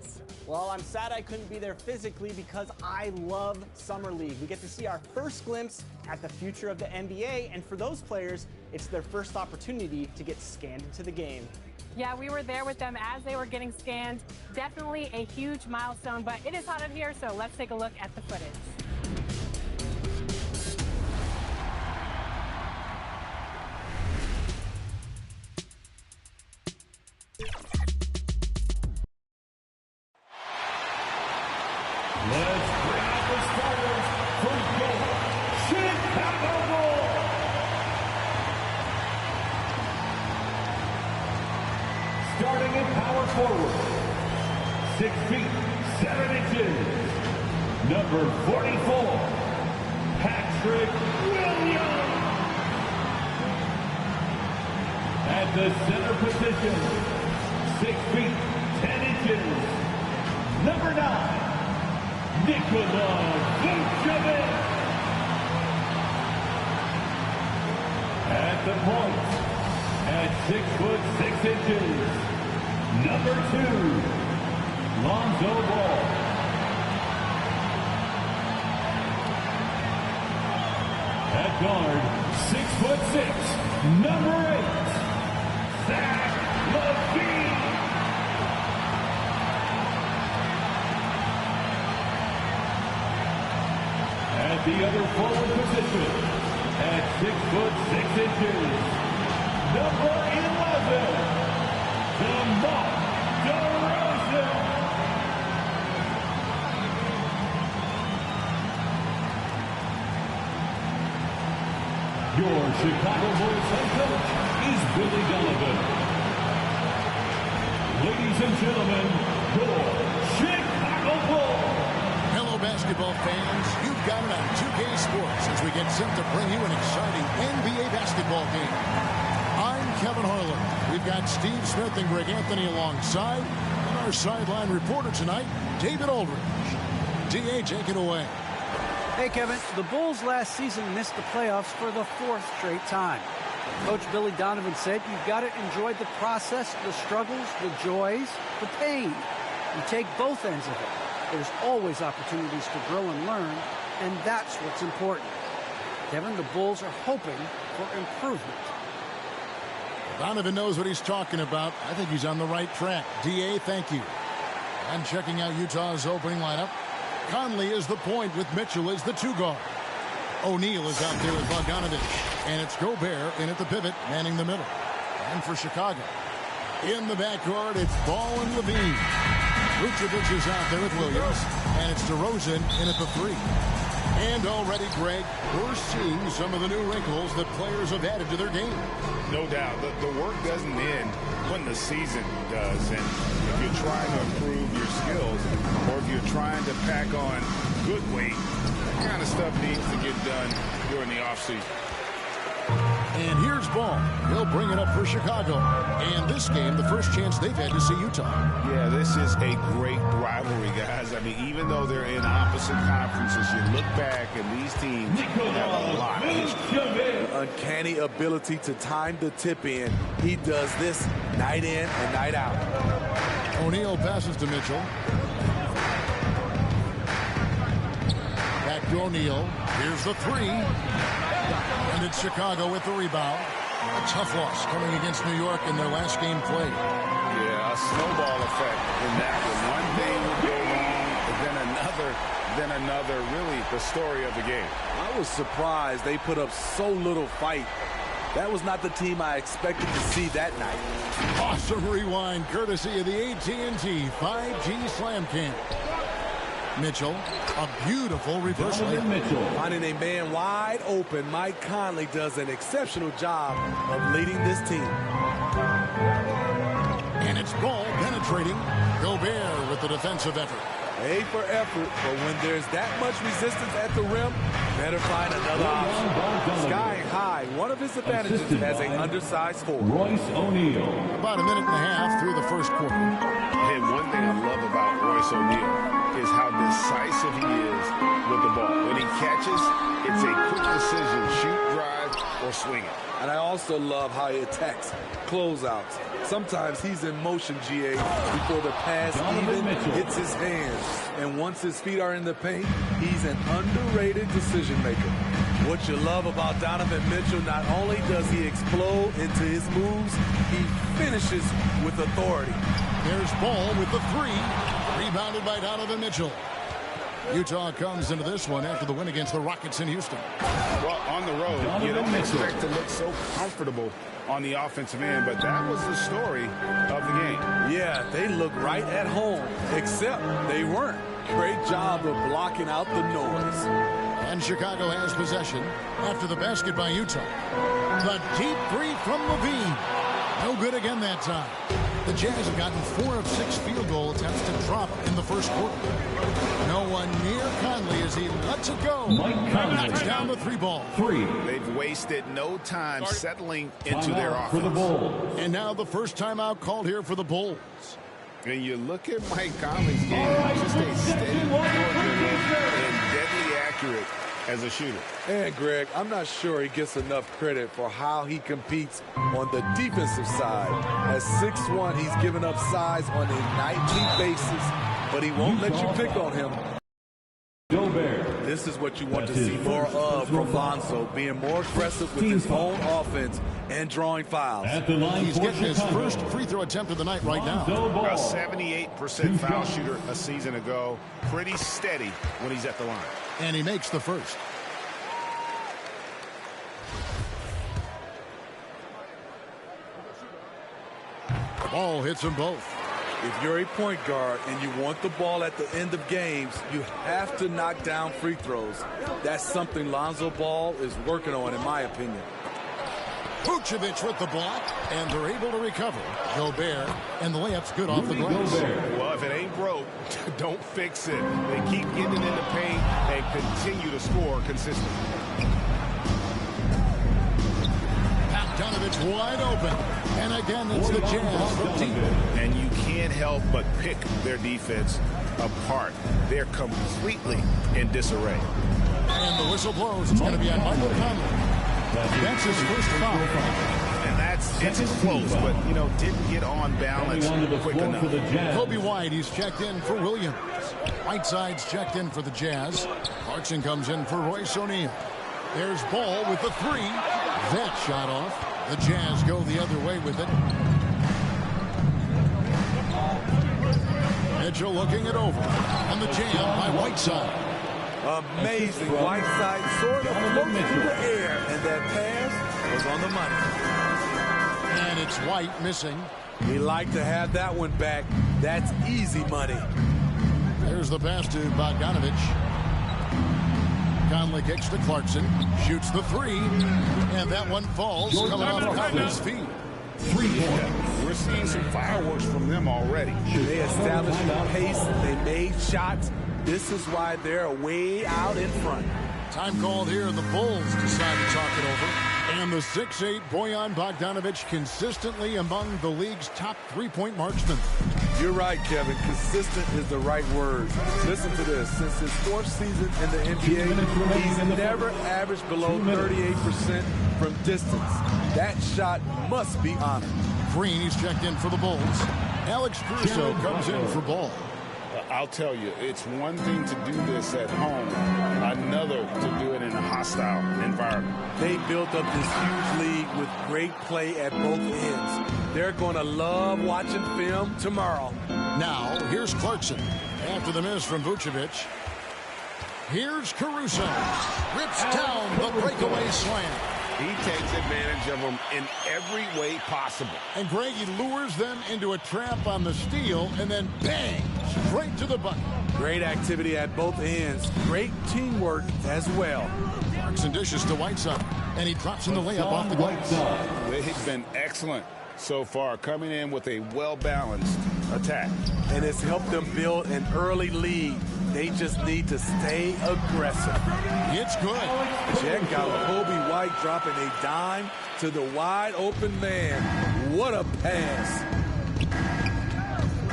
Footage. Well, I'm sad I couldn't be there physically because I love Summer League. We get to see our first glimpse at the future of the NBA, and for those players, it's their first opportunity to get scanned into the game. Yeah, we were there with them as they were getting scanned. Definitely a huge milestone, but it is hot in here, so let's take a look at the footage. Let's bring out the starters for your Chicago Bulls. Starting at power forward, 6 feet, 7 inches, number 44, Patrick Williams. At the center position, 6 feet, 10 inches, number 9, DoogieManX. At the point, at 6 foot 6 inches, number 2, Lonzo Ball. At guard, 6 foot 6, number 8, Zach LaVine. At the other forward position, at 6 foot 6 inches, number 11, DeMar DeRozan. Your Chicago Bulls head coach is Billy Donovan. Ladies and gentlemen, your Chicago Bulls. Hello, basketball fans. You've got it on 2K Sports as we get set to bring you an exciting NBA basketball game. I'm Kevin Harlan. We've got Steve Smith and Greg Anthony alongside. And our sideline reporter tonight, David Aldridge. D.A., take it away. Hey, Kevin. The Bulls last season missed the playoffs for the 4th straight time. Coach Billy Donovan said you've got to enjoy the process, the struggles, the joys, the pain. You take both ends of it. There's always opportunities to grow and learn, and that's what's important. Kevin, the Bulls are hoping for improvement. Donovan knows what he's talking about. I think he's on the right track. D.A., thank you. And checking out Utah's opening lineup, Conley is the point with Mitchell as the 2 guard. O'Neal is out there with Bogdanovich, and it's Gobert in at the pivot, manning the middle. And for Chicago, in the backcourt, it's Ball and LaVine. Vucevic is out there with Williams, and it's DeRozan in at the 3. And already, Greg, we're seeing some of the new wrinkles that players have added to their game. No doubt. The work doesn't end when the season does. And if you're trying to improve your skills, or if you're trying to pack on good weight, that kind of stuff needs to get done during the offseason. And here's Ball. He'll bring it up for Chicago. And this game, the first chance they've had to see Utah. Yeah, this is a great rivalry, guys. I mean, even though they're in opposite conferences, you look back and these teams have a lot of history. Uncanny ability to time the tip in. He does this night in and night out. O'Neal passes to Mitchell. Back to O'Neal. Here's the 3. And it's Chicago with the rebound. A tough loss coming against New York in their last game played. Yeah, a snowball effect in that one. One thing would go wrong, then another. Really, the story of the game. I was surprised they put up so little fight. That was not the team I expected to see that night. Awesome rewind, courtesy of the AT&T 5G Slam Cam. Mitchell, a beautiful reversal. Finding a man wide open, Mike Conley does an exceptional job of leading this team. And it's Ball penetrating. Gobert with the defensive effort. A for effort, but when there's that much resistance at the rim, better find another option. Sky high, one of his advantages as an undersized forward. Royce O'Neal. About a minute and a half through the first quarter. And one thing I love about Royce O'Neal is how decisive he is with the ball. When he catches, it's a quick decision, shoot, drive, or swing it. And I also love how he attacks closeouts. Sometimes he's in motion, GA, before the pass even hits his hands. And once his feet are in the paint, he's an underrated decision maker. What you love about Donovan Mitchell, not only does he explode into his moves, he finishes with authority. There's Ball with the three. Rebounded by Donovan Mitchell. Utah comes into this one after the win against the Rockets in Houston. Well, on the road, you don't expect to look so comfortable on the offensive end, but that was the story of the game. Yeah, they look right at home, except they weren't. Great job of blocking out the noise. And Chicago has possession after the basket by Utah. The deep three from Levine. No good again that time. The Jazz have gotten 4 of 6 field goal attempts to drop in the first quarter. No one near Conley as he lets it go. Knocks down the 3-ball. They've wasted no time settling into their offense. For the Bulls. And now the first timeout called here for the Bulls. And you look at Mike Conley's game, just a steady and deadly accurate as a shooter. And Greg, I'm not sure he gets enough credit for how he competes on the defensive side. At 6'1", he's given up size on a nightly basis, but he won't let you pick on him. This is what you want to see more of from Lonzo, being more aggressive with his own offense and drawing fouls. He's getting his first free throw attempt of the night right now. A 78% foul shooter a season ago. Pretty steady when he's at the line. And he makes the first. The ball hits them both. If you're a point guard and you want the ball at the end of games, you have to knock down free throws. That's something Lonzo Ball is working on, in my opinion. Vucevic with the block, and they're able to recover. Gobert, and the layup's good off the glass. Well, if it ain't broke, don't fix it. They keep getting it in the paint and continue to score consistently. Bogdanovich wide open. And again, it's the Jazz from deep. And you can't help but pick their defense apart. They're completely in disarray. And the whistle blows. It's going to be on Michael Conley. That's his first foul. And it's close, but, you know, didn't get on balance quick enough. Kobe White, he's checked in for Williams. Whiteside's checked in for the Jazz. Clarkson comes in for Royce O'Neal. There's Ball with the three. That shot off. The Jazz go the other way with it. Mitchell looking it over. And the jam by Whiteside. Amazing. Whiteside sort of floated through the air, and that pass was on the money. And it's White missing. We like to have that one back. That's easy money. There's the pass to Bogdanovich. Conley kicks to Clarkson. Shoots the three. And that one falls coming off Conley's feet. 3 points. We're seeing some fireworks from them already. They established the pace. They made shots. This is why they're way out in front. Time called here, and the Bulls decide to talk it over. And the 6'8" Bojan Bogdanovic consistently among the league's top three-point marksmen. You're right, Kevin. Consistent is the right word. Listen to this. Since his 4th season in the NBA, he's never averaged below 38% from distance. That shot must be honored. Green, he's checked in for the Bulls. Alex Caruso comes in for Ball. I'll tell you, it's one thing to do this at home, another to do it in a hostile environment. They built up this huge lead with great play at both ends. They're going to love watching film tomorrow. Now, here's Clarkson. After the miss from Vucevic, here's Caruso. Rips down the breakaway slam. He takes advantage of them in every way possible. And Greg, he lures them into a trap on the steal, and then bang, straight to the bucket. Great activity at both ends. Great teamwork as well. Clarkson dishes to Whiteside, and he drops in the layup off the glass. They've been excellent so far, coming in with a well-balanced attack. And it's helped them build an early lead. They just need to stay aggressive. It's good. Check out Kobe White dropping a dime to the wide open man. What a pass.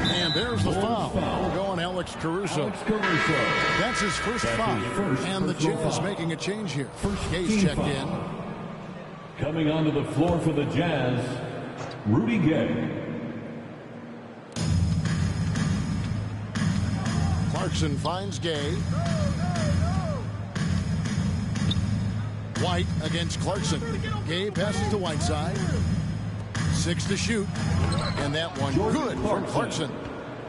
And there's the foul. We'll go on Alex Caruso. That's his first foul. And the Jazz making a change here. Gaze checked in. Coming onto the floor for the Jazz, Rudy Gay. Clarkson finds Gay. White against Clarkson. Gay passes to Whiteside. 6 to shoot. And that one good from Clarkson.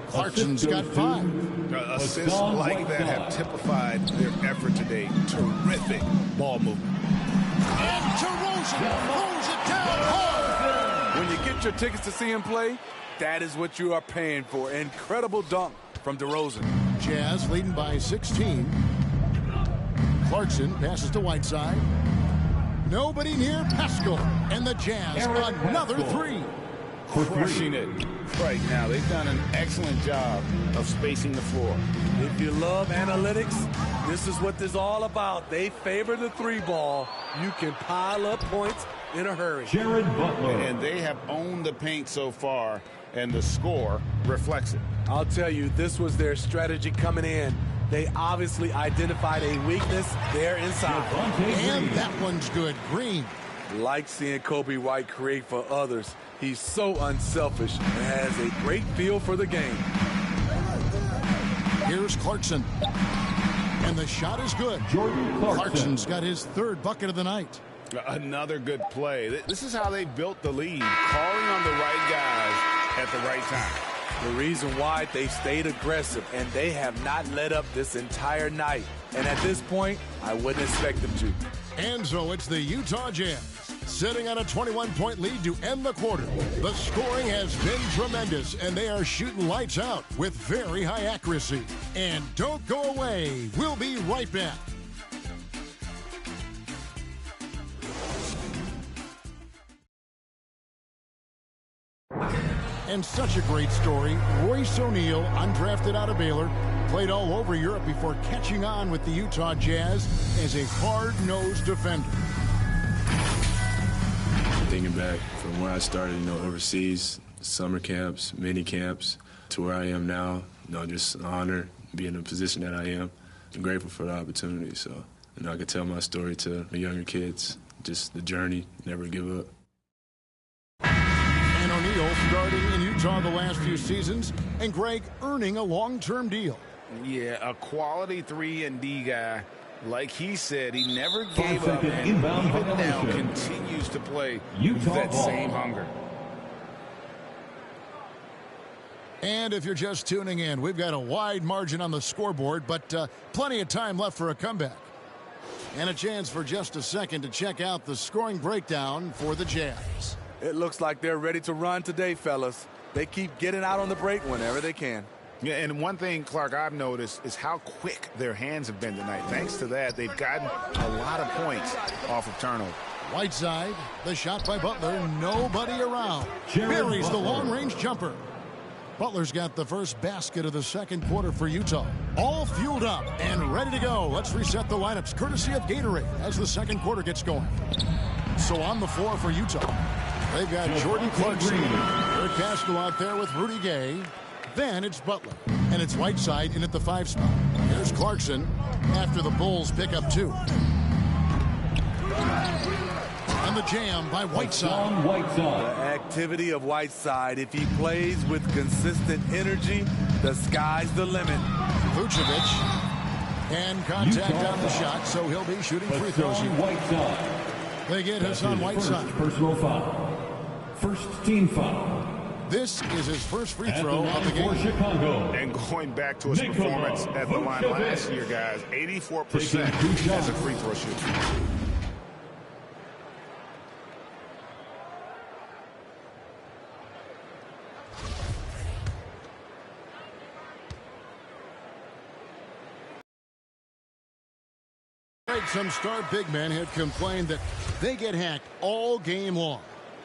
Clarkson's got 5. Assists like that have typified their effort today. Terrific ball movement. And DeRozan throws it down hard. When you get your tickets to see him play, that is what you are paying for. Incredible dunk from DeRozan. Jazz leading by 16. Clarkson passes to Whiteside. Nobody near Pascal. And the Jazz another 3. Crushing it right now. They've done an excellent job of spacing the floor. If you love analytics, this is what this is all about. They favor the 3-ball. You can pile up points in a hurry. Jared Butler. And they have owned the paint so far, and the score reflects it. I'll tell you, this was their strategy coming in. They obviously identified a weakness there inside. And that one's good. Green. Like seeing Kobe White create for others. He's so unselfish and has a great feel for the game. Here's Clarkson. And the shot is good. Jordan Clarkson's got his 3rd bucket of the night. Another good play. This is how they built the lead, calling on the right guys at the right time. The reason why they stayed aggressive, and they have not let up this entire night. And at this point, I wouldn't expect them to. And so it's the Utah Jazz sitting on a 21-point lead to end the quarter. The scoring has been tremendous, and they are shooting lights out with very high accuracy. And don't go away. We'll be right back. And such a great story. Royce O'Neal, undrafted out of Baylor, played all over Europe before catching on with the Utah Jazz as a hard-nosed defender. Thinking back from where I started, overseas, summer camps, mini camps, to where I am now, just an honor to be in the position that I am. I'm grateful for the opportunity, so I can tell my story to the younger kids, just the journey, never give up. And O'Neal starting in Utah the last few seasons, and Greg earning a long-term deal. Yeah, a quality 3-and-D guy. Like he said, he never gave up, and even now continues to play with that same hunger. And if you're just tuning in, we've got a wide margin on the scoreboard, but plenty of time left for a comeback. And a chance for just a second to check out the scoring breakdown for the Jazz. It looks like they're ready to run today, fellas. They keep getting out on the break whenever they can. Yeah, and one thing, Clark, I've noticed is how quick their hands have been tonight. Thanks to that, they've gotten a lot of points off of turnover. Whiteside, the shot by Butler, nobody around. Buries the long-range jumper. Butler's got the first basket of the second quarter for Utah. All fueled up and ready to go. Let's reset the lineups, courtesy of Gatorade, as the second quarter gets going. So on the floor for Utah, they've got Jordan Clarkson. Eric Pascal out there with Rudy Gay. Then it's Butler, and it's Whiteside in at the 5 spot. Here's Clarkson after the Bulls pick up 2. And the jam by Whiteside. The activity of Whiteside, if he plays with consistent energy, the sky's the limit. Vucevic, and contact on the shot, so he'll be shooting free throws here. They get Hassan Whiteside. Personal foul. First team foul. This is his first free throw of the game. Chicago. And going back to his performance at the line last year, guys, 84% as a free throw shooter. Some star big men had complained that they get hacked all game long.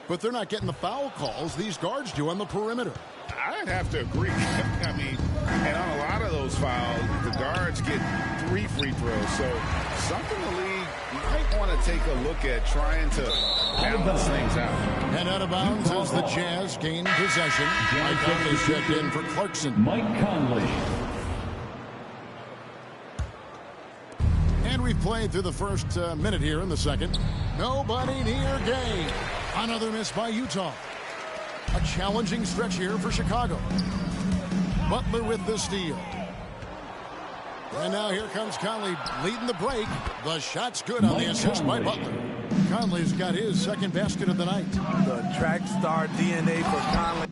But they're not getting the foul calls these guards do on the perimeter. I'd have to agree. I mean, and on a lot of those fouls, the guards get 3 free throws. So something the league might want to take a look at, trying to balance things out. And out of bounds as the Jazz gain possession. Mike Conley checked in for Clarkson. Mike Conley. And we've played through the first minute here in the second. Nobody near game. Another miss by Utah. A challenging stretch here for Chicago. Butler with the steal. And now here comes Conley leading the break. The shot's good on the assist by Butler. Conley's got his second basket of the night. The track star DNA for Conley.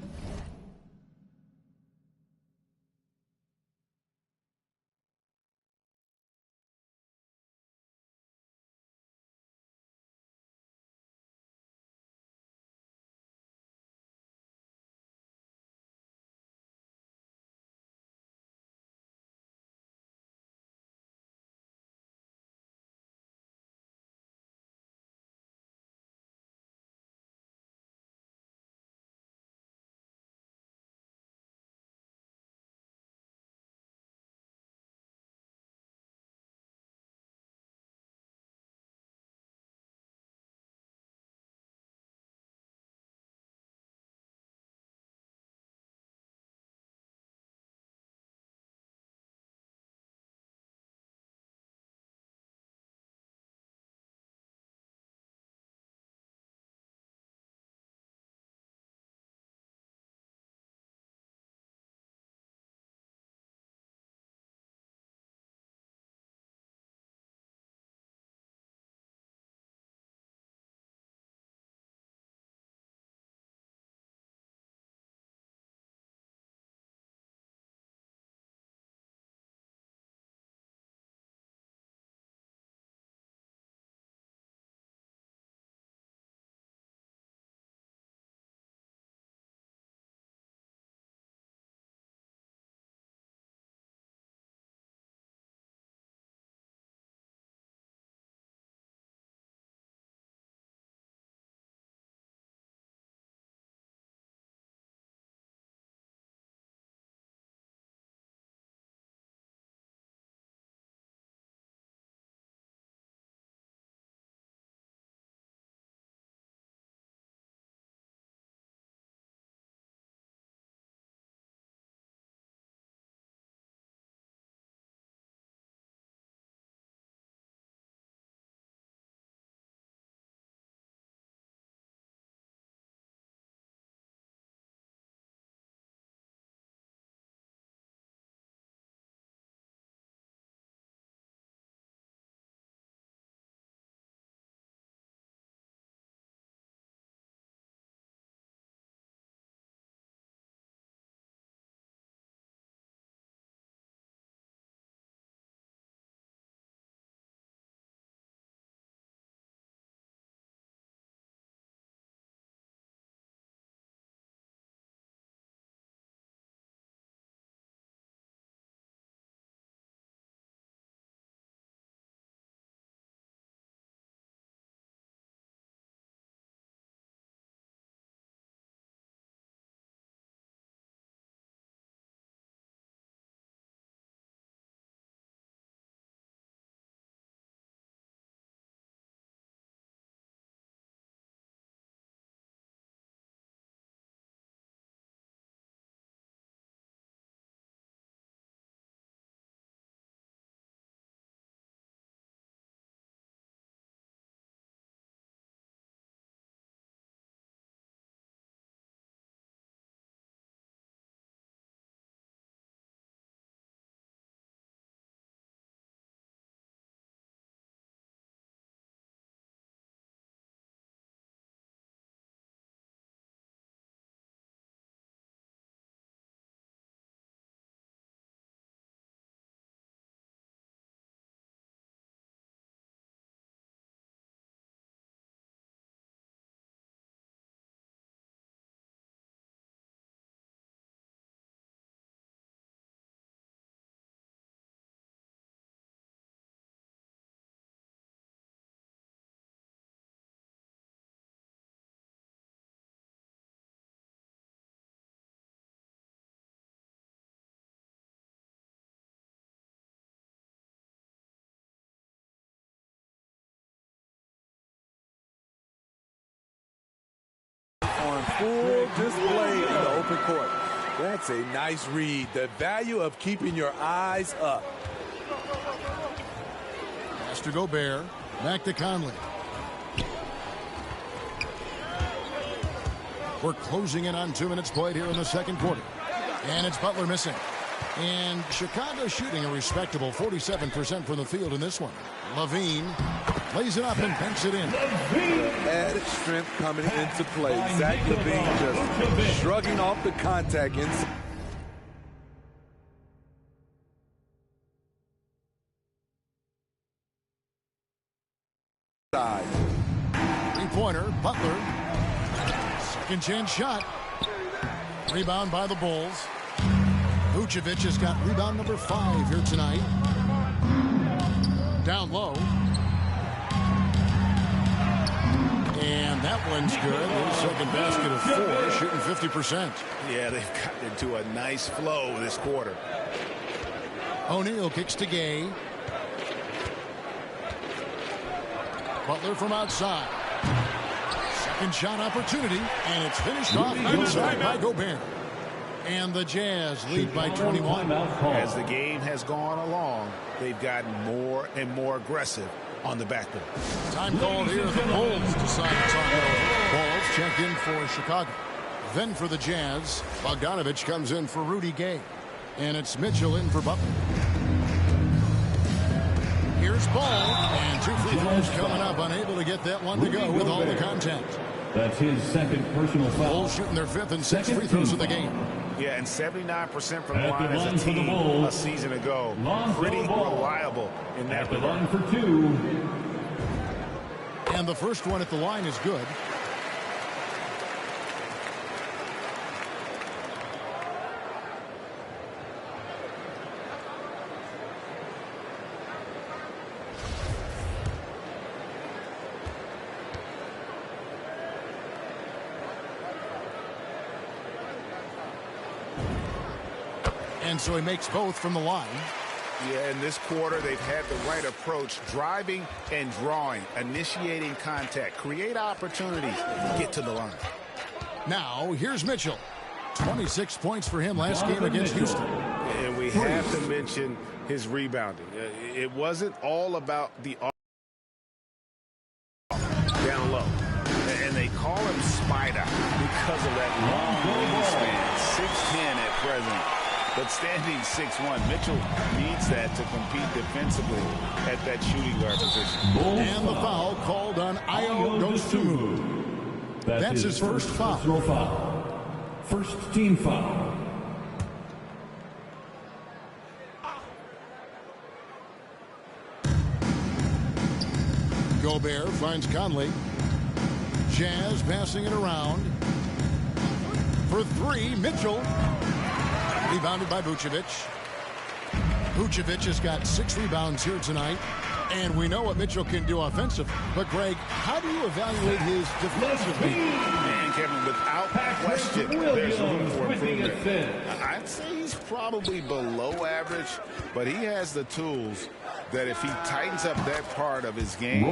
On full display in the open court. That's a nice read. The value of keeping your eyes up. Pass to Gobert. Back to Conley. We're closing in on 2 minutes played here in the second quarter. And it's Butler missing. And Chicago shooting a respectable 47% from the field in this one. Levine lays it up and banks it in. Added strength coming into play. Zach Levine just shrugging off the contact inside. Three-pointer, Butler. Second chance shot. Rebound by the Bulls. Vucevic has got rebound number 5 here tonight. Down low. And that one's good. His second basket of 4, shooting 50%. Yeah, they've gotten into a nice flow this quarter. O'Neal kicks to Gay. Butler from outside. Second shot opportunity, and it's finished off inside by Gobert. And the Jazz lead by 21. As the game has gone along, they've gotten more and more aggressive on the backboard. Time called here. The Bulls decide to talk it over. Bulls check in for Chicago. Then for the Jazz, Bogdanovich comes in for Rudy Gay. And it's Mitchell in for Butler. Here's Ball, and 2 free throws coming up. Unable to get that one to go with all the contact. That's his second personal foul. Bulls shooting their 5th and 6th free throws of the game. Yeah, and 79% from the line as a team a season ago. Pretty reliable in that regard. For 2. And the first one at the line is good. And so he makes both from the line. Yeah, in this quarter, they've had the right approach, driving and drawing, initiating contact, create opportunities, get to the line. Now, here's Mitchell. 26 points for him last game against Houston. And we have to mention his rebounding. It wasn't all about the down low. And they call him Spider because of that long wingspan, 6'10" at present. But standing 6'1", Mitchell needs that to compete defensively at that shooting guard position. And the foul called on Ayo Dosunmu. That's his first foul. First team foul. Gobert finds Conley. Jazz passing it around. For 3, Mitchell. Rebounded by Vucevic. Vucevic has got 6 rebounds here tonight. And we know what Mitchell can do offensively. But, Greg, how do you evaluate his defensive game? And, Kevin, without question, there's room for improvement. I'd say he's probably below average, but he has the tools that if he tightens up that part of his game,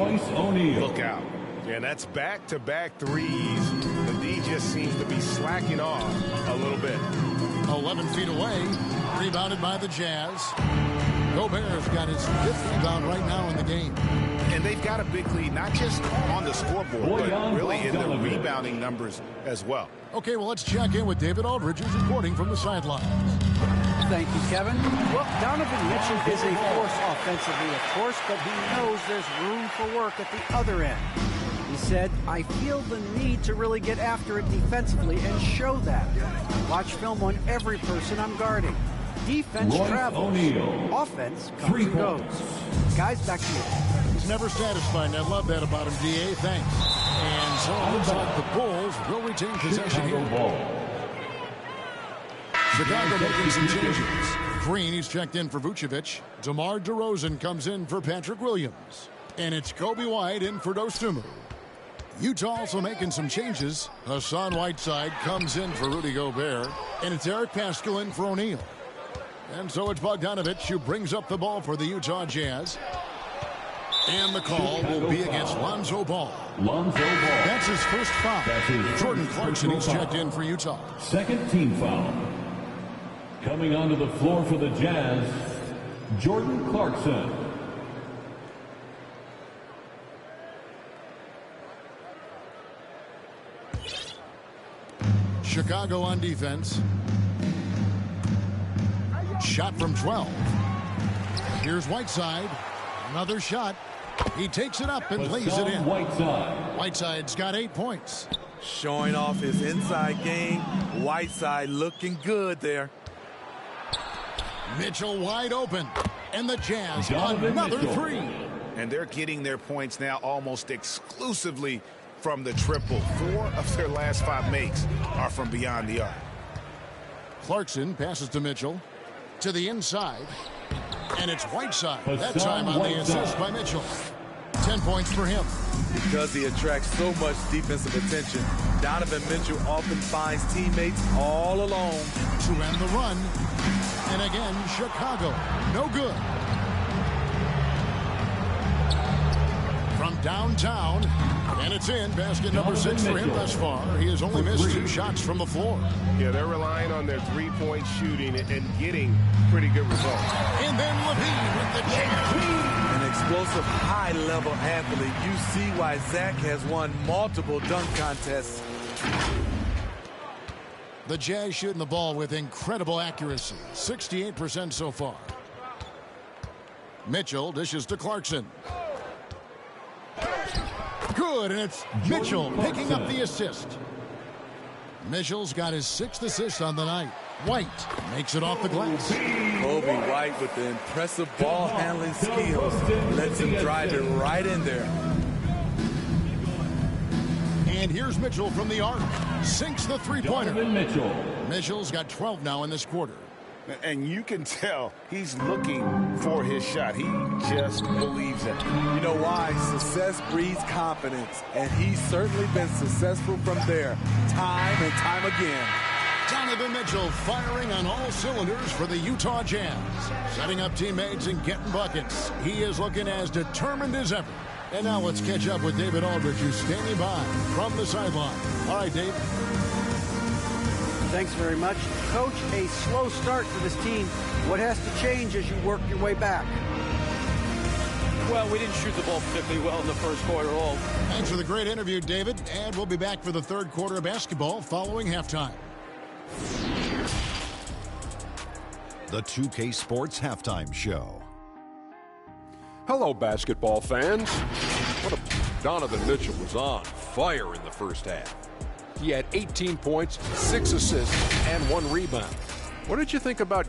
look out. And that's back-to-back threes. The D just seems to be slacking off a little bit. 11 feet away, rebounded by the Jazz. Gobert's got his 5th rebound right now in the game. And they've got a big lead, not just on the scoreboard, but really in the rebounding numbers as well. Okay, well, let's check in with David Aldridge, who's reporting from the sidelines. Thank you, Kevin. Well, Donovan Mitchell is a force offensively, of course, but he knows there's room for work at the other end. He said, I feel the need to really get after it defensively and show that. Watch film on every person I'm guarding. Defense travels. Offense comes and goes. Guys, back to you. He's never satisfied, and I love that about him, D.A. Thanks. And so it looks like the Bulls will retain possession here. Chicago making some changes. Green, he's checked in for Vucevic. DeMar DeRozan comes in for Patrick Williams. And it's Kobe White in for Dosunmu. Utah also making some changes. Hassan Whiteside comes in for Rudy Gobert. And it's Eric Paschal in for O'Neal. And so it's Bogdanovich who brings up the ball for the Utah Jazz. And the call will be against Lonzo Ball. That's his first foul. Jordan Clarkson, he's checked in for Utah. Second team foul. Coming onto the floor for the Jazz, Jordan Clarkson. Chicago on defense. Shot from 12. Here's Whiteside. Another shot. He takes it up and lays it in. Whiteside's got 8 points. Showing off his inside game. Whiteside looking good there. Mitchell wide open. And the Jazz another three. And they're getting their points now almost exclusively from the triple. 4 of their last 5 makes are from beyond the arc. Clarkson passes to Mitchell. To the inside. And it's Whiteside. That time on the assist by Mitchell. 10 points for him. Because he attracts so much defensive attention, Donovan Mitchell often finds teammates all alone. To end the run. And again, Chicago. No good. From downtown. And it's in. Basket number 6 for him thus far. He has only missed 2 shots from the floor. Yeah, they're relying on their three-point shooting and getting pretty good results. And then Levine with the jam. An explosive, high-level athlete. You see why Zach has won multiple dunk contests. The Jazz shooting the ball with incredible accuracy. 68% so far. Mitchell dishes to Clarkson. Good, and it's Mitchell picking up the assist. Mitchell's got his 6th assist on the night. White makes it off the glass. Kobe White with the impressive ball handling skills lets him drive it right in there. And here's Mitchell from the arc. Sinks the three-pointer. Mitchell's got 12 now in this quarter. And you can tell he's looking for his shot. He just believes it. You know why? Success breeds confidence. And he's certainly been successful from there, time and time again. Donovan Mitchell firing on all cylinders for the Utah Jazz. Setting up teammates and getting buckets. He is looking as determined as ever. And now let's catch up with David Aldridge, who's standing by from the sideline. All right, Dave. Thanks very much. Coach, a slow start for this team. What has to change as you work your way back? Well, we didn't shoot the ball particularly well in the first quarter at all. Thanks for the great interview, David. And we'll be back for the third quarter of basketball following halftime. The 2K Sports Halftime Show. Hello, basketball fans. Donovan Mitchell was on fire in the first half. He had 18 points, 6 assists, and 1 rebound. What did you think about...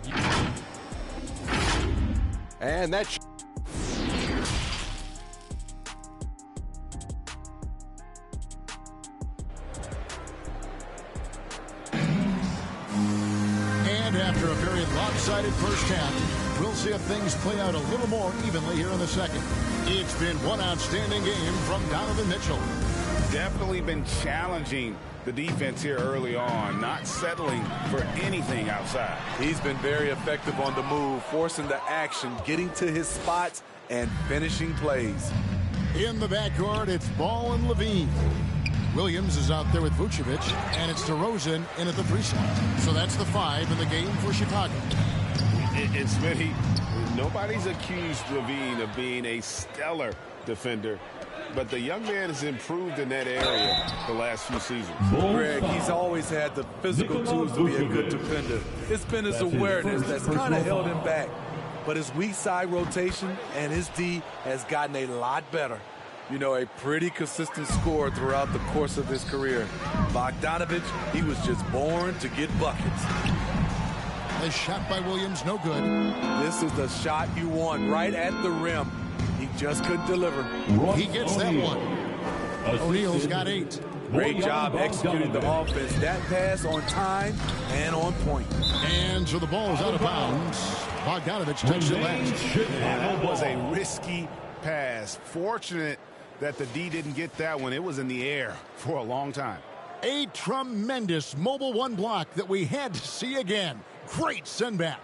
And that... And after a very lopsided first half, we'll see if things play out a little more evenly here in the second. It's been one outstanding game from Donovan Mitchell. Definitely been challenging the defense here early on, not settling for anything outside. He's been very effective on the move, forcing the action, getting to his spots, and finishing plays. In the backcourt, it's Ball and Levine. Williams is out there with Vucevic, and it's DeRozan in at the 3 slot. So that's the 5 in the game for Chicago. And Smitty, nobody's accused Levine of being a stellar defender, but the young man has improved in that area the last few seasons. Greg, he's always had the physical tools to be a good defender. It's been his awareness that's kind of held him back. But his weak side rotation and his D has gotten a lot better. You know, a pretty consistent scorer throughout the course of his career. Bogdanovich, he was just born to get buckets. A shot by Williams, no good. This is the shot you want, right at the rim. He just couldn't deliver. He gets that one. O'Neal's got 8. Great job executing the offense. That pass on time and on point. And so the ball is out of bounds. Bogdanovich touched it last. That was a risky pass. Fortunate that the D didn't get that one. It was in the air for a long time. A tremendous mobile 1 block that we had to see again. Great send back.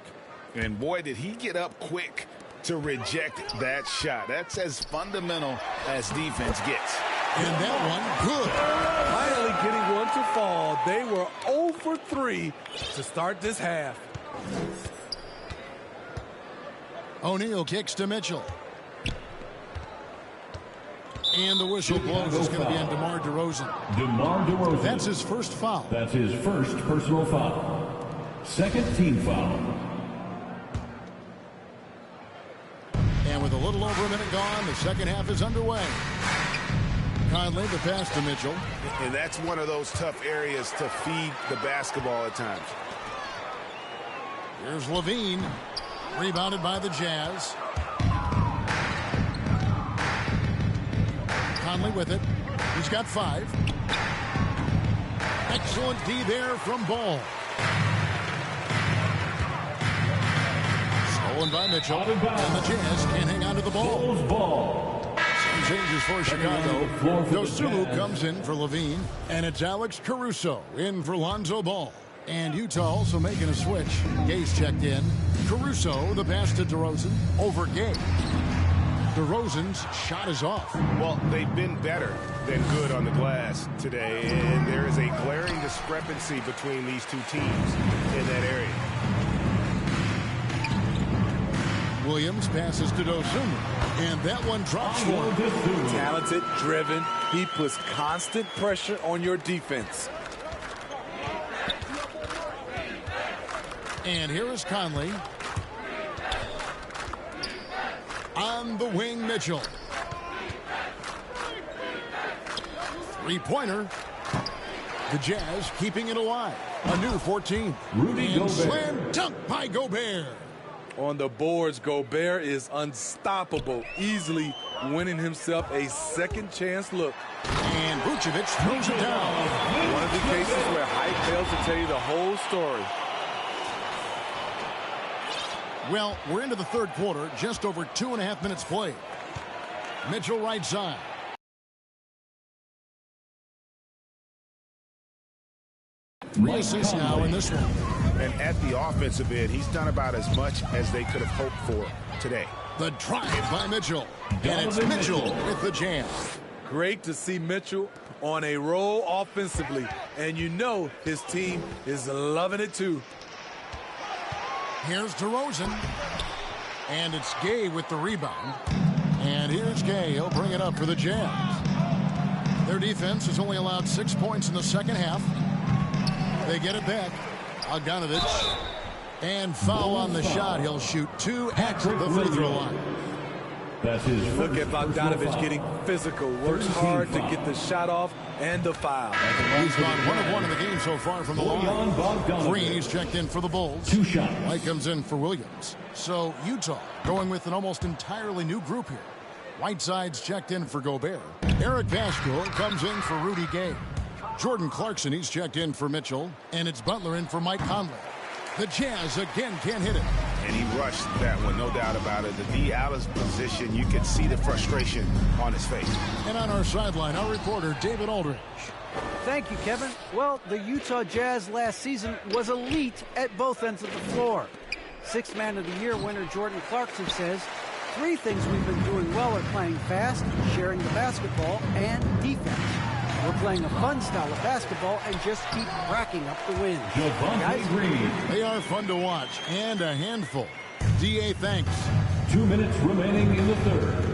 And boy, did he get up quick to reject that shot. That's as fundamental as defense gets. And that one, good. Finally getting one to fall. They were 0 for 3 to start this half. O'Neal kicks to Mitchell. And the whistle blows. It's going to be on DeMar DeRozan. DeMar DeRozan. That's his first foul. That's his first personal foul. Second team foul. And with a little over a minute gone, the second half is underway. Conley, the pass to Mitchell. And that's one of those tough areas to feed the basketball at times. Here's Levine. Rebounded by the Jazz. Conley with it. He's got 5. Excellent D there from Ball. Stolen by Mitchell. And the Jazz can't hang on to the ball. Ball. Some changes for Chicago. Dosunmu comes in for Levine. And it's Alex Caruso in for Lonzo Ball. And Utah also making a switch. Gay's checked in. Caruso, the pass to DeRozan. Over Gay. DeRozan's shot is off. Well, they've been better than good on the glass today, and there is a glaring discrepancy between these two teams in that area. Williams passes to Dosunmu, and that one drops for him. Talented, driven. He puts constant pressure on your defense. And here is Conley. On the wing, Mitchell. Three-pointer. The Jazz keeping it alive. A new 14. Rudy Gobert. Slam dunk by Gobert. On the boards, Gobert is unstoppable, easily winning himself a second chance look. And Vucevic throws it down. One of the cases where hype fails to tell you the whole story. Well, we're into the third quarter, just over 2.5 minutes played. Mitchell right side. Three assists now in this one. And at the offensive end, he's done about as much as they could have hoped for today. The drive by Mitchell. And it's Mitchell with the jam. Great to see Mitchell on a roll offensively. And you know his team is loving it too. Here's DeRozan. And it's Gay with the rebound. And here's Gay. He'll bring it up for the Jazz. Their defense has only allowed 6 points in the second half. They get it back. Bogdanovich. And foul on the shot. He'll shoot 2 at the free throw line. That's his Look at Bogdanovich getting physical. Works hard to get the shot off and the foul. He's gone 1 of 1 in the game so far from the line. Green, he's checked in for the Bulls. 2 shots. White comes in for Williams. So Utah going with an almost entirely new group here. Whiteside's checked in for Gobert. Eric Pascal comes in for Rudy Gay. Jordan Clarkson, he's checked in for Mitchell. And it's Butler in for Mike Conley. The Jazz again can't hit it. And he rushed that one, no doubt about it. The D out of position, you could see the frustration on his face. And on our sideline, our reporter, David Aldridge. Thank you, Kevin. Well, the Utah Jazz last season was elite at both ends of the floor. Sixth Man of the Year winner Jordan Clarkson says, 3 things we've been doing well are playing fast, sharing the basketball, and defense. We're playing a fun style of basketball and just keep racking up the wins. Guys, they are fun to watch and a handful. DA thanks. 2 minutes remaining in the third.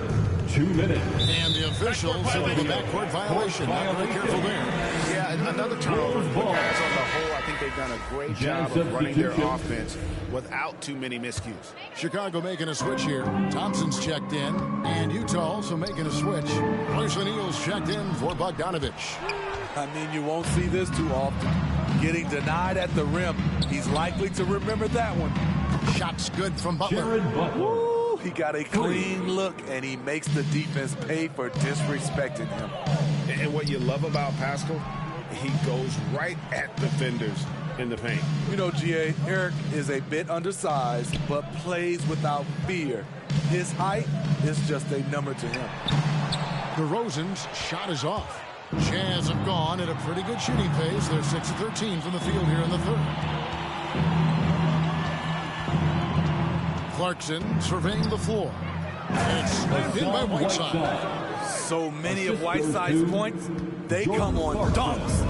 2 minutes. And the officials have a backcourt violation. Not very careful there. Yeah, another turnover. But guys, on the whole, I think they've done a great job of running their offense without too many miscues. Chicago making a switch here. Thompson's checked in. And Utah also making a switch. Royce O'Neal's checked in for Bogdanovich. I mean, you won't see this too often. Getting denied at the rim. He's likely to remember that one. Shots good from Butler. Woo, he got a clean look, and he makes the defense pay for disrespecting him. And what you love about Pascal, he goes right at defenders in the paint. You know, GA, Eric is a bit undersized, but plays without fear. His height is just a number to him. DeRozan's shot is off. Jazz have gone at a pretty good shooting pace. They're 6 of 13 from the field here in the third. Clarkson surveying the floor. And it's slammed in by Whiteside. So many of Whiteside's points, they come on dunks.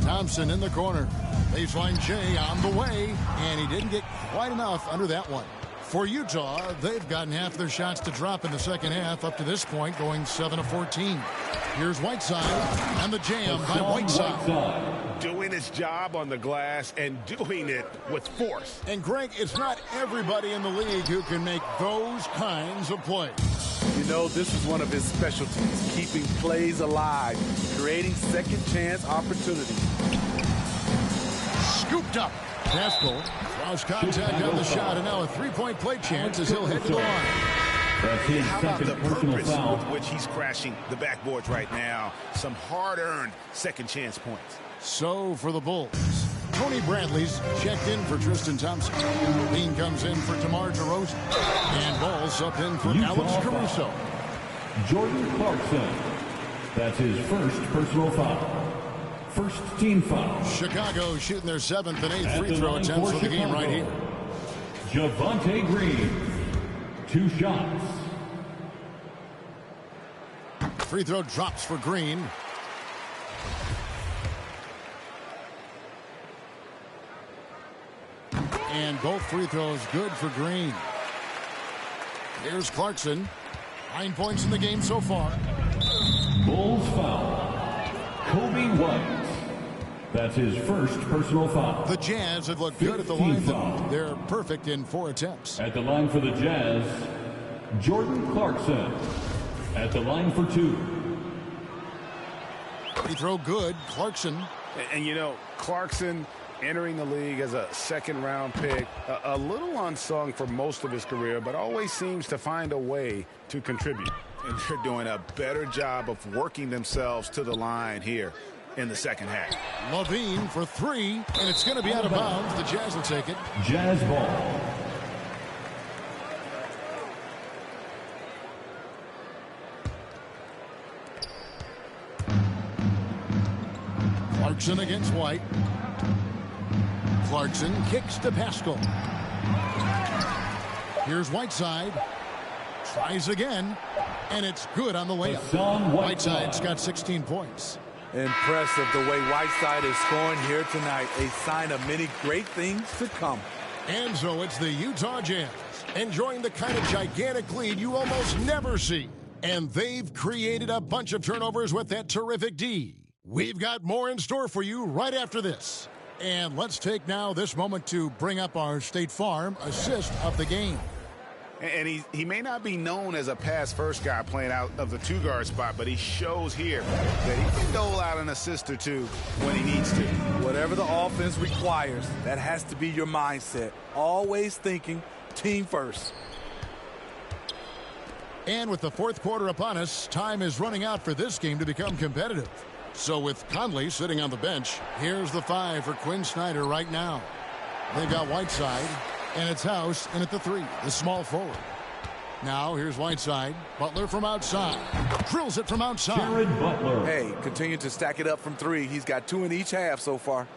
Thompson in the corner. Baseline J on the way. And he didn't get quite enough under that one. For Utah, they've gotten half their shots to drop in the second half up to this point, going 7 of 14. Here's Whiteside, and the jam by Whiteside. Doing his job on the glass and doing it with force. And, Greg, it's not everybody in the league who can make those kinds of plays. You know, this is one of his specialties, keeping plays alive, creating second-chance opportunities. Scooped up. Pascal draws contact on the shot, and now a three-point play chance as he'll head to the line. How about the purpose with which he's crashing the backboards right now? Some hard-earned second-chance points. So for the Bulls, Tony Bradley's checked in for Tristan Thompson. Bean comes in for DeMar DeRozan. And Ball subbed in for Alex Caruso. Jordan Clarkson. That's his first personal foul. First team foul. Chicago shooting their 7th and 8th free throw attempts of the game right here. Javonte Green. 2 shots. Free throw drops for Green. And both free throws good for Green. Here's Clarkson. 9 points in the game so far. Bulls foul. Kobe White. That's his first personal foul. The Jazz have looked good at the line, though. They're perfect in 4 attempts. At the line for the Jazz, Jordan Clarkson. At the line for 2. Free throw good. Clarkson. And you know, Clarkson entering the league as a second-round pick, a little unsung for most of his career, but always seems to find a way to contribute. And they're doing a better job of working themselves to the line here in the second half. Levine for 3, and it's going to be out of bounds. The Jazz will take it. Jazz ball. Clarkson against White. Clarkson kicks to Pascal. Here's Whiteside. Tries again, and it's good on the layup. Whiteside's got 16 points. Impressive the way Whiteside is scoring here tonight. A sign of many great things to come. And so it's the Utah Jazz enjoying the kind of gigantic lead you almost never see. And they've created a bunch of turnovers with that terrific D. We've got more in store for you right after this. And let's take now this moment to bring up our State Farm assist of the game. And he may not be known as a pass-first guy playing out of the 2-guard spot, but he shows here that he can dole out an assist or 2 when he needs to. Whatever the offense requires, that has to be your mindset. Always thinking team first. And with the 4th quarter upon us, time is running out for this game to become competitive. So with Conley sitting on the bench, here's the 5 for Quinn Snyder right now. They've got Whiteside, and it's House in at the 3, the small forward. Now here's Whiteside. Butler from outside. Drills it from outside. Jared Butler. Hey, continue to stack it up from 3. He's got 2 in each half so far.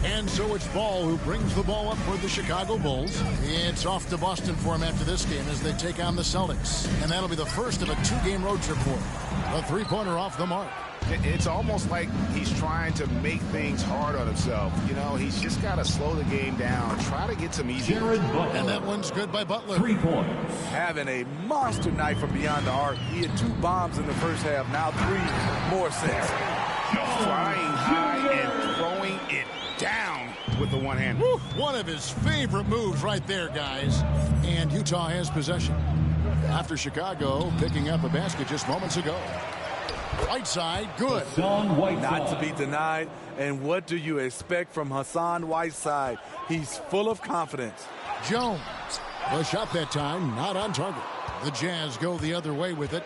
And so it's Ball who brings the ball up for the Chicago Bulls. It's off to Boston for him after this game as they take on the Celtics. And that'll be the first of a 2-game road trip for him. A 3-pointer off the mark. It's almost like he's trying to make things hard on himself. You know, he's just got to slow the game down, try to get some easy. And that one's good by Butler. 3 points. Having a monster night from beyond the arc. He had 2 bombs in the first half, now 3 more sets. Flying high and throwing it down with the one hand. One of his favorite moves right there, guys. And Utah has possession. After Chicago picking up a basket just moments ago. Whiteside, good. Not to be denied. And what do you expect from Hassan Whiteside? He's full of confidence. Jones, the shot that time, not on target. The Jazz go the other way with it.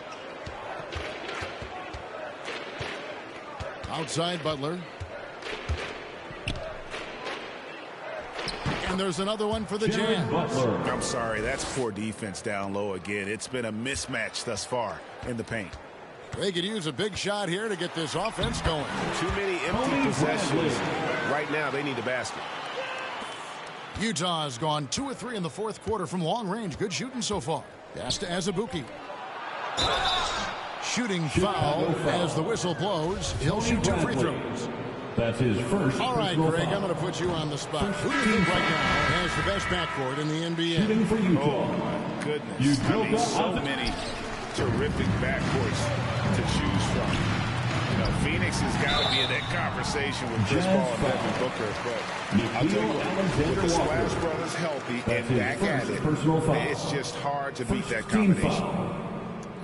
Outside Butler. And there's another one for the Jazz. I'm sorry, that's poor defense down low again. It's been a mismatch thus far in the paint. They could use a big shot here to get this offense going. Too many empty possessions. Right now, they need a basket. Utah has gone 2 of 3 in the 4th quarter from long range. Good shooting so far. Pass to Azubuike. Shooting foul as the whistle blows. He'll shoot 2 free throws. That's his first. All right, Greg, I'm going to put you on the spot. Who do you think right now has the best backcourt in the NBA? Shooting for Utah. Oh, my goodness. I mean, so many terrific backcourts to choose from. You know, Phoenix has got to be in that conversation with Chris Paul and Devin Booker. But I'll tell you what, with the Splash Brothers healthy and back at it, it's just hard to beat that combination.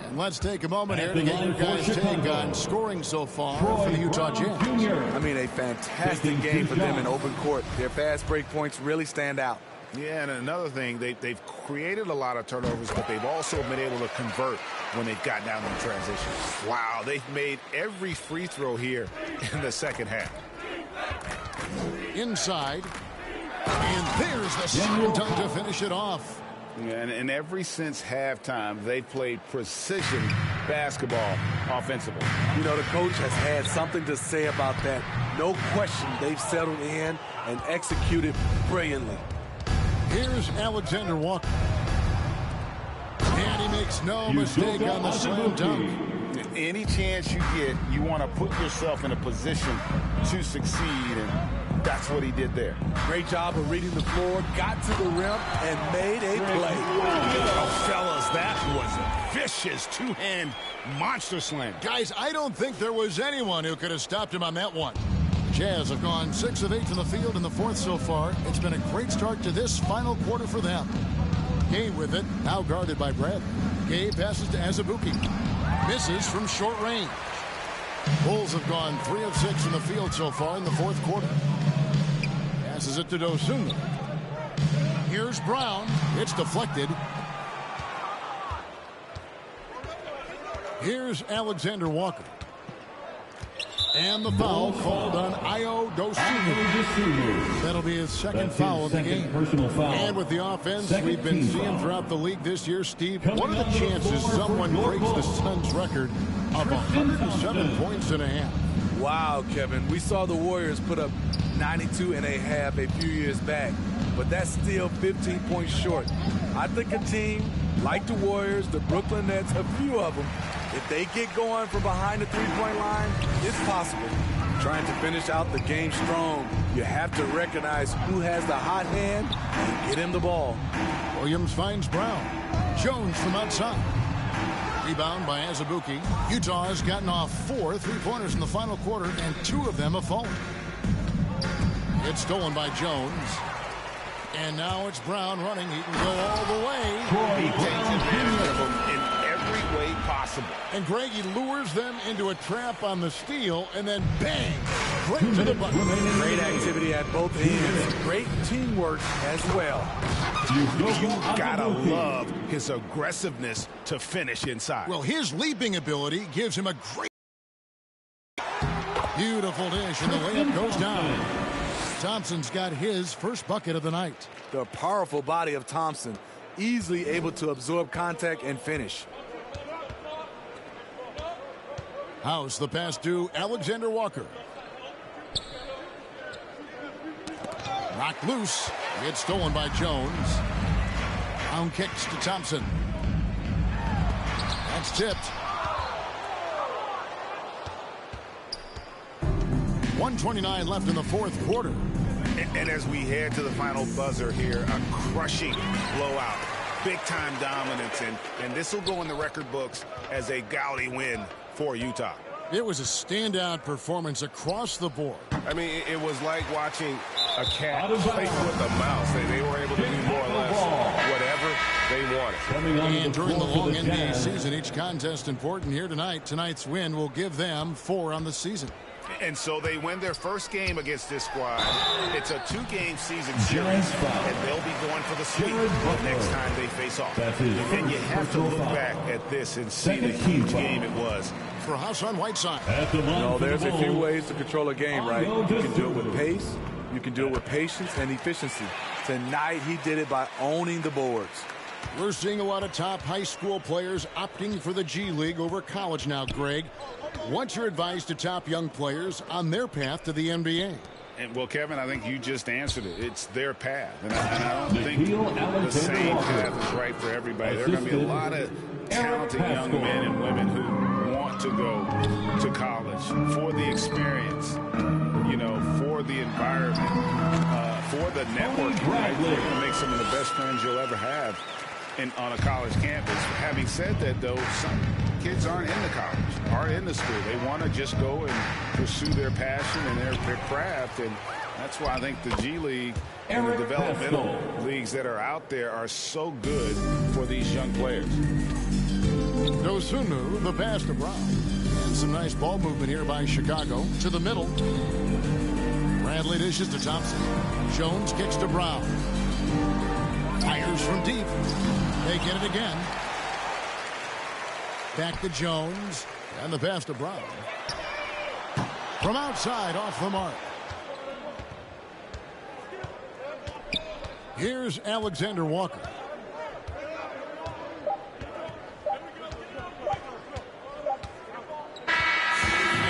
And let's take a moment here to get your guys' take on scoring so far for the Utah Jazz. I mean, a fantastic game for them in open court. Their fast break points really stand out. Yeah, and another thing, they've created a lot of turnovers, but they've also been able to convert when they've gotten down in transition. Wow, they've made every free throw here in the second half. Inside, and there's the slam dunk to finish it off. And ever since halftime, they played precision basketball offensively. You know, the coach has had something to say about that. No question, they've settled in and executed brilliantly. Here's Alexander Walker. And he makes no mistake on the slam dunk. Any chance you get, you want to put yourself in a position to succeed, and that's what he did there. Great job of reading the floor, got to the rim, and made a play. Oh, fellas, that was a vicious two-hand monster slam. Guys, I don't think there was anyone who could have stopped him on that one. Jazz have gone 6 of 8 from the field in the fourth so far. It's been a great start to this final quarter for them. Gay with it, now guarded by Brad. Gay passes to Azubuike. Misses from short range. Bulls have gone 3 of 6 from the field so far in the fourth quarter. Passes it to Dosunmu. Here's Brown. It's deflected. Here's Alexander Walker. And the foul called on Ayo Dosunmu. That'll be his second foul of the game. And with the offense we've been seeing throughout the league this year, Steve, what are the chances someone breaks the Suns' record of 107 points and a half? Wow, Kevin. We saw the Warriors put up 92 and a half a few years back, but that's still 15 points short. I think a team like the Warriors, the Brooklyn Nets, a few of them, if they get going from behind the three-point line, it's possible. Trying to finish out the game strong, you have to recognize who has the hot hand and get him the ball. Williams finds Brown. Jones from outside. Rebound by Azubuike. Utah has gotten off 4 3-pointers in the final quarter, and 2 of them have fallen. It's stolen by Jones. And now it's Brown running. He can go all the way. He takes advantage of them in every way possible. And Greg, he lures them into a trap on the steal, and then bang, right to the bucket. Great activity at both ends. Great teamwork as well. You've got to love his aggressiveness to finish inside. Well, his leaping ability gives him a great... Beautiful dish, and the layup goes down. Thompson's got his first bucket of the night. The powerful body of Thompson, easily able to absorb contact and finish. House, the pass to Alexander Walker. Knocked loose. It's stolen by Jones. Down kicks to Thompson. That's tipped. 1:29 left in the fourth quarter. And as we head to the final buzzer here, a crushing blowout. Big-time dominance, and this will go in the record books as a gaudy win for Utah. It was a standout performance across the board. I mean, it was like watching a cat play with a mouse. They were able to do more or less whatever they wanted. And during the long NBA season, each contest important here tonight. Tonight's win will give them 4 on the season. And so they win their first game against this squad. It's a 2-game season series, and they'll be going for the sweep next time they face off. And you have to look back at this and see the huge game it was. For Hassan Whiteside. No, there's a few ways to control a game, right? You can do it with pace, you can do it with patience and efficiency. Tonight, he did it by owning the boards. We're seeing a lot of top high school players opting for the G League over college now, Greg. What's your advice to top young players on their path to the NBA? And, well, Kevin, I think you just answered it. It's their path. And I don't think the same path is right for everybody. There are going to be a lot of talented young men and women who want to go to college for the experience, you know, for the environment, for the networking, right? You're going to make some of the best friends you'll ever have on a college campus. Having said that, though, some kids aren't in the college, aren't in the school. They want to just go and pursue their passion and their craft, and that's why I think the G League and the developmental leagues that are out there are so good for these young players. Dosunu, the pass to Brown. And some nice ball movement here by Chicago. To the middle. Bradley dishes to Thompson. Jones kicks to Brown. Fires from deep. They get it again. Back to Jones. And the pass to Brown. From outside, off the mark. Here's Alexander Walker.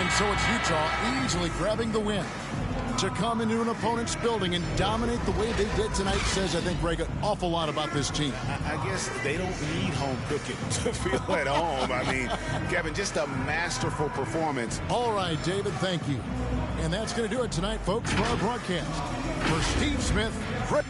And so it's Utah easily grabbing the win. To come into an opponent's building and dominate the way they did tonight says, I think, Greg, an awful lot about this team. I guess they don't need home cooking to feel at home. I mean, Kevin, just a masterful performance. All right, David, thank you. And that's going to do it tonight, folks, for our broadcast. For Steve Smith, Fred